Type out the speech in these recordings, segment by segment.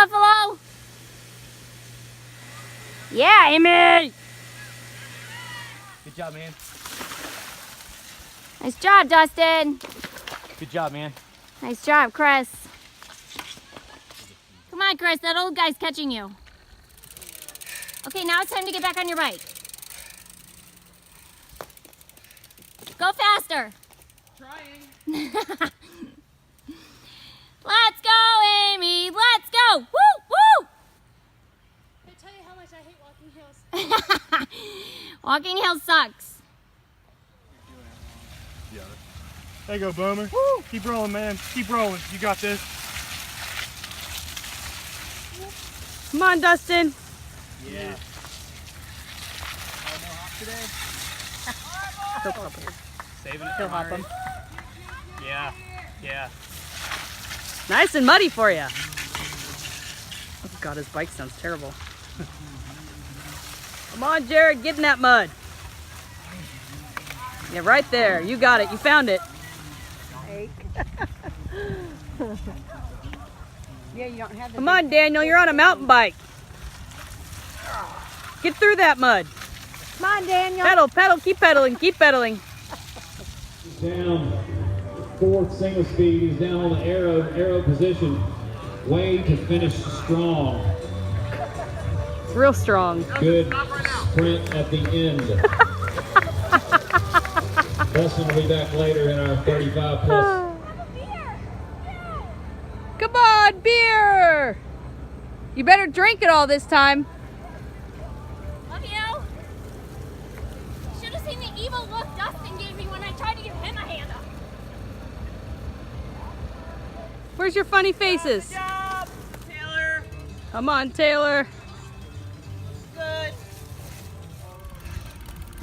Buffalo. Yeah, Amie. Good job, man. Nice job, Dustin. Good job, man. Nice job, Chris. Come on, Chris, that old guy's catching you. Okay, now it's time to get back on your bike. Go faster. Trying. Let's go, Amie. Let's go. Woo, woo. I tell you how much I hate walking hills. Walking hills sucks. Yeah. There you go, Boomer. Woo. Keep rolling, man. Keep rolling. You got this. Come on, Dustin. Yeah. Oh, no hop today? He'll hop him. Saving it He'll for hop him. Yeah. Yeah. Nice and muddy for you. Oh God, his bike sounds terrible. Come on, Jared, get in that mud. Yeah, right there. You got it. You found it. Yeah, you don't have the. Come on, Daniel. You're on a mountain bike. Get through that mud. Come on, Daniel. Pedal, pedal. Keep pedaling. Keep pedaling. Down fourth single speed. He's down on the arrow position. Way to finish strong. It's real strong. Good sprint at the end. Dustin will be back later in our 35 plus. Come on, beer. You better drink it all this time. Love you. Should have seen the evil look Dustin gave me when I tried to give him a hand up. Where's your funny faces? Good job, Taylor. Come on, Taylor. Good.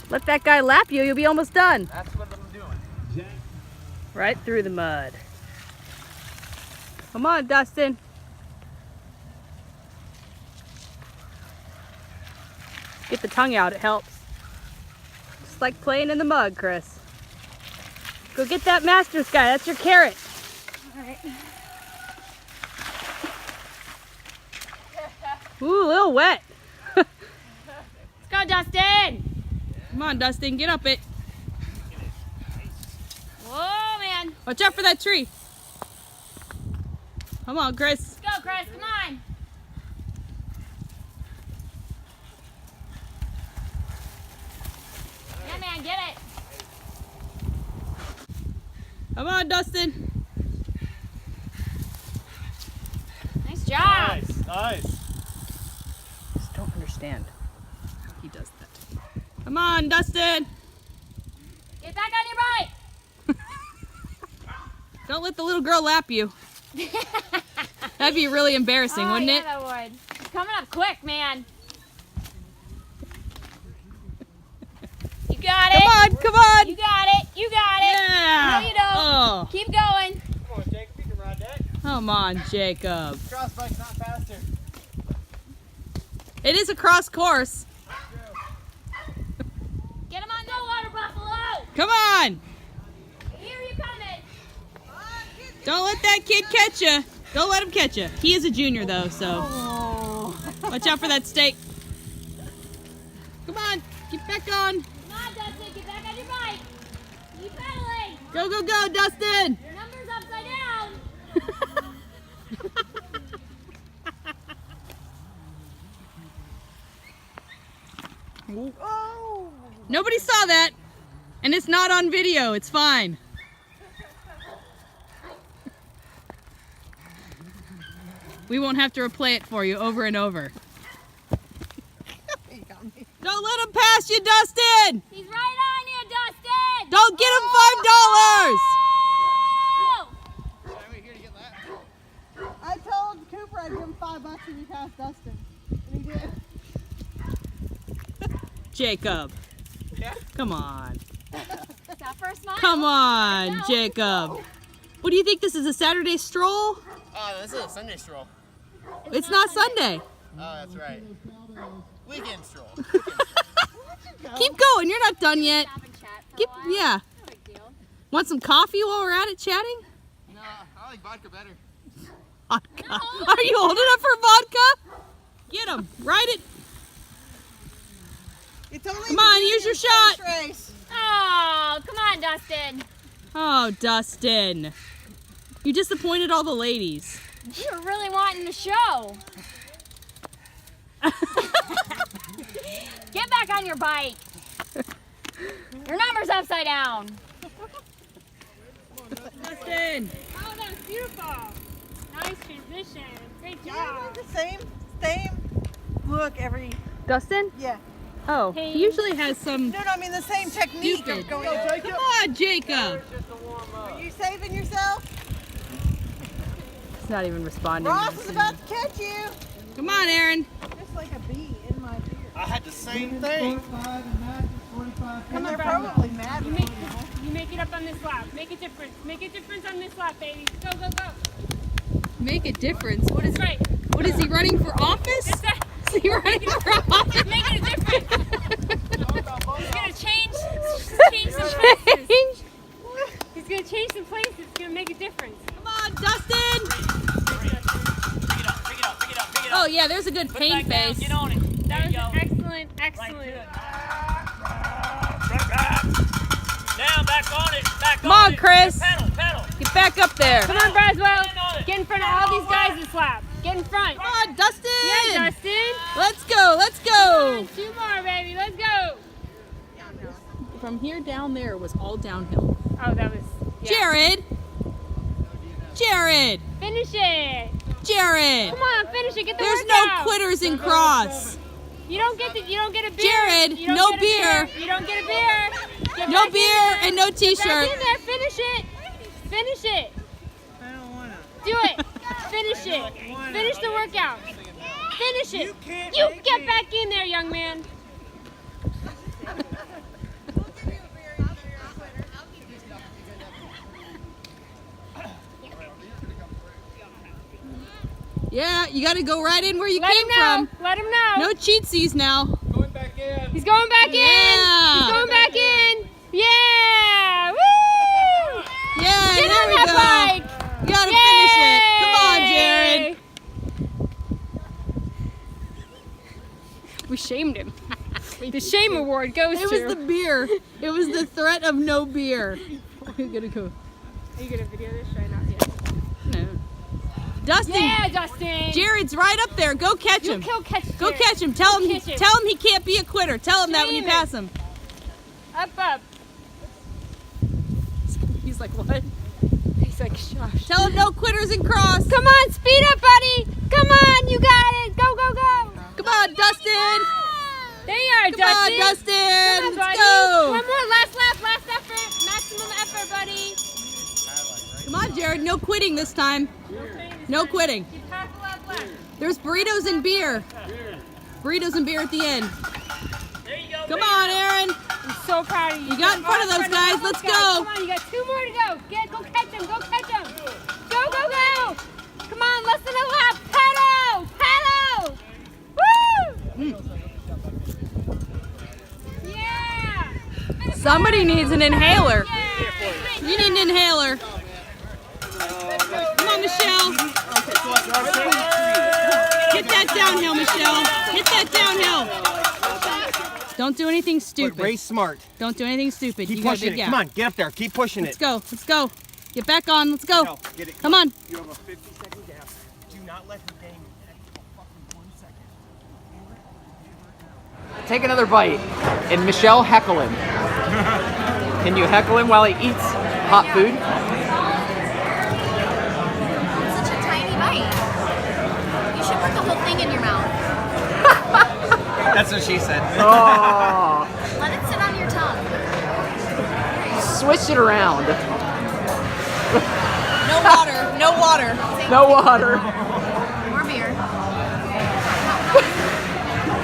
Let that guy lap you. You'll be almost done. That's what I'm doing. Right through the mud. Come on, Dustin. Get the tongue out, it helps. Just like playing in the mud, Chris. Go get that Masters guy, that's your carrot. All right. Ooh, a little wet. Let's go, Dustin. Come on, Dustin, get up it. Whoa, man. Watch out for that tree. Come on, Chris. Let's go, Chris. Come on. Yeah, man, get it. Come on, Dustin. Nice job. Nice. Nice. Just don't understand how he does that. Come on, Dustin. Get back on your bike. Don't let the little girl lap you. That'd be really embarrassing, wouldn't yeah, it? that would. It's coming up quick, man. You got it. Come on, come on. You got it. You got it. Yeah. No, you don't. Oh. Keep going. Come on, Jacob. You can ride that. Come on, Jacob. Cross bike's not faster. It is a cross course. Get him on no water, Buffalo. Come on. Here you coming. Don't let that kid catch you. Don't let him catch you. He is a junior, though, so watch out for that stake. Come on. Get back on. Come on, Dustin. Get back on your bike. Keep pedaling. Go, go, go, Dustin. Your number's upside down. Nobody saw that. And it's not on video. It's fine. We won't have to replay it for you over and over. Don't let him pass you, Dustin! He's right on you, Dustin. Don't get him $5! I told Cooper I'd give him $5 if he passed Dustin. And he did. Jacob. Yeah. Come on. Is that for a smile? Come on, No. Jacob. What do you think? This is a Saturday stroll? Oh, this is a Sunday stroll. It's not Sunday. Oh, that's right. Weekend stroll. Keep going. You're not done yet. Stop and chat for Keep, a while. yeah. No big deal. Want some coffee while we're at it chatting? No, I like vodka better. vodka. Are you old enough for vodka? Get him. Ride it. It's only Come on, here's your shot. race. Oh, come on, Dustin. Oh, Dustin. You disappointed all the ladies. You were really wanting to show. Get back on your bike. Your number's upside down. Dustin. Oh, that was beautiful. Nice transition. Great job. The same look every. Dustin? Yeah. Oh, Hey. he usually has some. No, I mean the same technique Stupid. of going. Come on, Jacob. Are you saving yourself? He's not even responding. Ross is about to catch you. Come on, Aaron. Just like a bee in my beard. I had the same thing. And they're probably mad with me. You make it up on this lap. Make a difference. Make a difference on this lap, baby. Go, go, go. Make a difference. What is? That's right. What is he running for office? That's right. Is he running for office? Make it a difference. He's gonna change some places. He's gonna change some places. It's gonna make a difference. Come on, Dustin. Oh yeah, there's a good paint face. That was excellent, excellent. Now back on it. Back Come on, it. Chris. Pedal, pedal. Get back up there. Come on, Braswell. Get in front of all these guys this lap. Get in front. Come on, Dustin. Yeah, Dustin. Let's go. Let's go. Two more, baby. Let's go. From here down there was all downhill. Oh, that was. Yeah. Jared. Jared. Finish it. Jared. Come on, finish it. Get the There's workout. no quitters in cross. You don't get a beer. Jared, You don't no get a beer. You don't get a beer. Get No back in beer there. and no Back t-shirt. in there. Finish it. Finish it. I don't want to. Do it. Finish it. Finish the workout. Finish it. You get back in there, young man. Yeah, you got to go right in where you Let came him know. from. Let him know. No cheatsies now. Going back in. He's going back in. Yeah. He's going back in. Yeah. Woo! Yeah, Get there on we that go. bike. You got to finish it. Come on, Jared. We shamed him. The shame award goes It to. was the beer. It was the threat of no beer. We're gonna go. Are you gonna video this? Should I not yet? No. Dustin. Yeah, Dustin. Jared's right up there. Go catch him. Catch Go Jared. catch him. Tell him. catch him. Tell him he can't be a quitter. Tell him that when you Scream it. pass him. Up. He's like, what? He's like, shush. Tell him no quitters in cross. Come on, speed up, buddy. Come on, you got it. Go, go, go. Come on, Dustin. There you are, Come on, Dustin. Dustin. Come on, Let's buddy. go. One more, last lap, last effort. Maximum effort, buddy. Come on, Jared. No quitting this time. No quitting. Keep half a lap left. There's burritos and beer. Burritos and beer at the end. There you go. Come on, Aaron. I'm so proud of you. You got in front of those guys. Let's go. Come on, you got two more to go. Go catch him. Go catch him. Go, go, go. Come on, less than a lap. Pedal. Pedal. Woo! Yeah. Somebody needs an inhaler. Yeah. You need an inhaler. Come on, Michelle. Hit that downhill, Michelle. Hit that downhill. Don't do anything stupid. Race smart. Don't do anything stupid. Keep You got a pushing big it. gap. Come on, get up there. Keep pushing Let's it. go. Let's go. Get back on. Let's go. No, get it. Come on. You have a 50-second gap. Do not let him gain an extra fucking 1 second. Take another bite. And Michelle, heckle him. Can you heckle him while he eats hot food? Such a tiny bite. You should put the whole thing in your mouth. That's what she said. Oh, Let it sit on your tongue. switch it around. No water. No water. No water. More beer.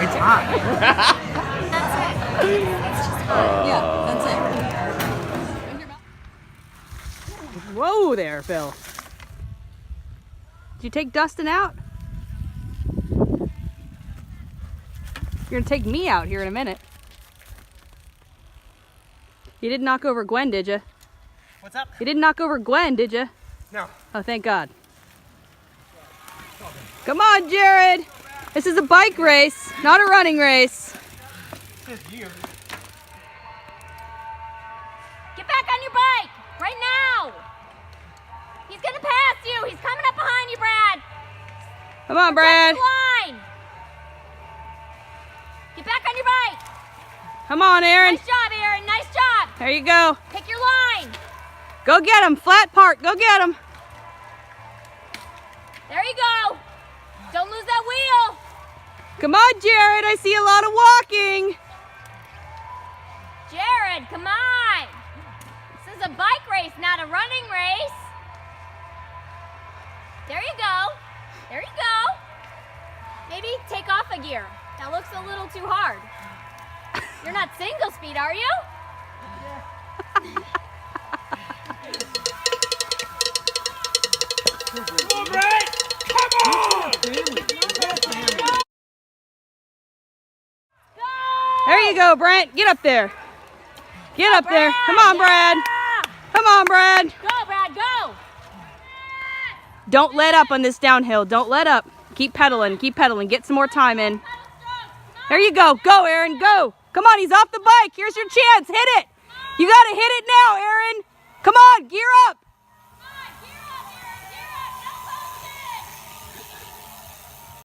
It's hot. That's it. It's just fun. Yeah, that's it. Whoa there, Phil. Did you take Dustin out? You're gonna take me out here in a minute. You didn't knock over Gwen, did you? What's up? You didn't knock over Gwen, did you? No. Oh, thank God. Come on, Jared. This is a bike race, not a running race. Get back on your bike right now. He's gonna pass you. He's coming up behind you, Brad. Come on, Brad. Line. Get back on your bike. Come on, Aaron. Nice job, Aaron. Nice job. There you go. Pick your line. Go get him. Flat park. Go get him. There you go. Don't lose that wheel. Come on, Jared. I see a lot of walking. Jared, come on. This is a bike race, not a running race. There you go. There you go. Maybe take off a gear. That looks a little too hard. You're not single speed, are you? Come on, Brad! Come on! There you go, Brent. Get up there. Get up there. Come on, Brad. Come on, Brad. Go, Brad, go. Don't let up on this downhill. Don't let up. Keep pedaling. Keep pedaling. Get some more time in. There you go. Go, Aaron. Go. Come on. He's off the bike. Here's your chance. Hit it. You got to hit it now, Aaron. Come on. Gear up.